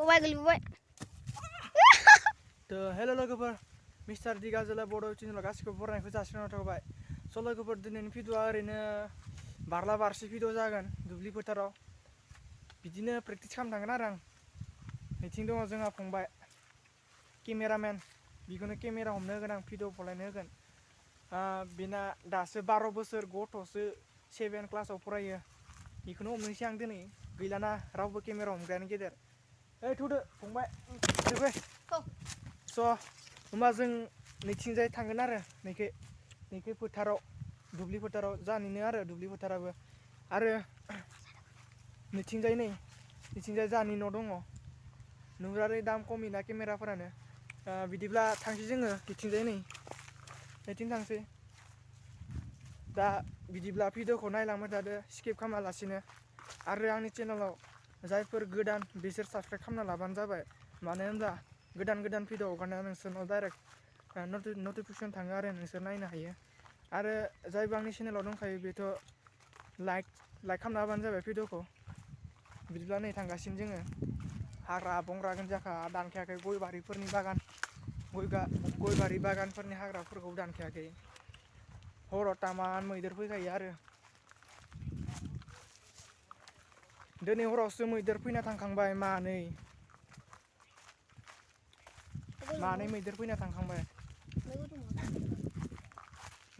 गोलैबोबाय हेल' लोगोफोर मिस्टार दिगाजोला बड' चेनेलाव गासिखौबो बरायनायखौ जासिनाय थाबाय स' लोगोफोर दिनैनि भिडिअ'आ ओरैनो बारला बारसि भिडिअ जागोन दुब्लि फोथाराव बिदिनो प्रेक्टिस खालामनो थांगोन आरो आं बिथिं दङ जोंहा फंबाय केमेरामेन बिखौनो केमेरा हमनो होगोन आं भिडिअ फलायनो होगोन बेना दासो 12 बोसोर गथ'सो 7 क्लासाव फरायो बेखौनो हमनोसै आं दिनै गैलाना रावबो केमेरा हमग्रायानो गेदेर ओइ थौदो फंबाय जोबबाय स' होमबा जों नैथिंजाय थांगोन आरो नैखे फोथाराव दुब्लि फोथाराव जानिनो आरो दुब्लि फोथाराबो आरो नैथिंजाय जानि न' दङ नुग्रारै दाम खमिना केमेराफोरानो बिदिब्ला थांसै जोङो नैथिं थांसै दा बिदिब्ला भिडिअखौ नायलांबाय थादो स्किप खालामालासिनो आरो आंनि चेनेलाव जायफोर गोदान बिसोर साबस्क्राइब खालामना लाबानो जाबाय मानो होनब्ला गोदान भिडिअ हगारनाया नोंसोरनाव डाइरेक्ट नटिफिकेसन थाङो आरो नोंसोर नायनो हायो आरो जायबो आंनि चेनेलाव दंखायो बेथ' लाइक खालामना होबानो जाबाय भिडिअखौ बिदिब्ला नै थांगासिनो जोङो हाग्रा बंग्रा गोनजाखा दानखायाखै गय बारि बागानफोरनि हाग्राफोरखौ दानखायाखै हराव तामान मैदेर फैखायो आरो दिनै हरावसो मैदेर फैना थांखांबाय मानै मैदेर फैना थांखांबाय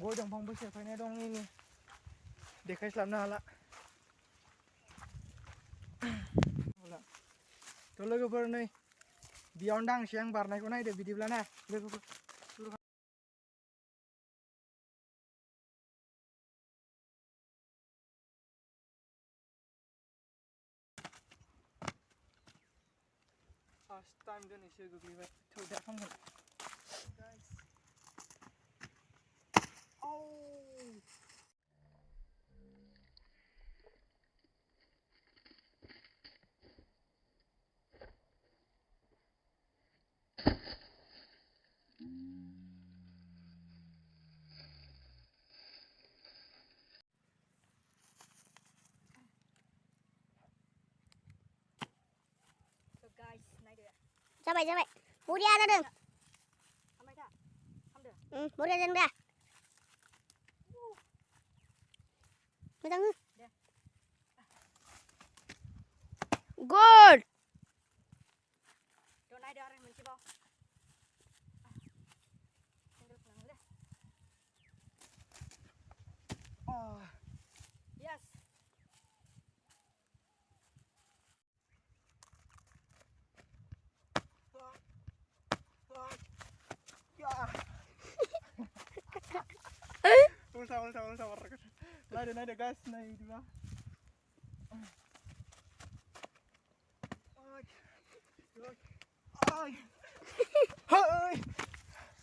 गय दंफांबो सेफायनाय दं नै देखायस्लाबनो हाला थ' लोगोफोर नै बेयावनो दांसै आं बारनायखौ नायदो बिदिब्ला ना लोगोफोर फार्स्ट टाइम दिनैसो गोग्लैबाय थौ दा खामगोन जाबाय बरिया जादों बरिया जादों दा मोजां गुड नायदो आरो मोनसेबाव yes ulta warga naida guys naida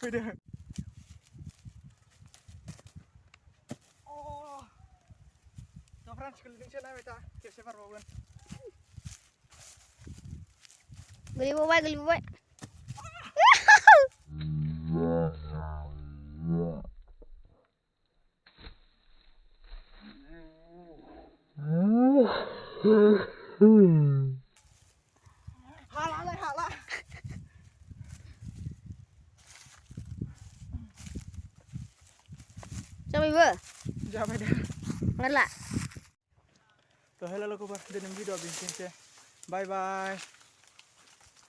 fede to Frans kelilingnya naik ta kese barbawan geliboy hala Sampai dah. Nggak lah. Tuh hello logoper, dengan video bincang. Bye bye.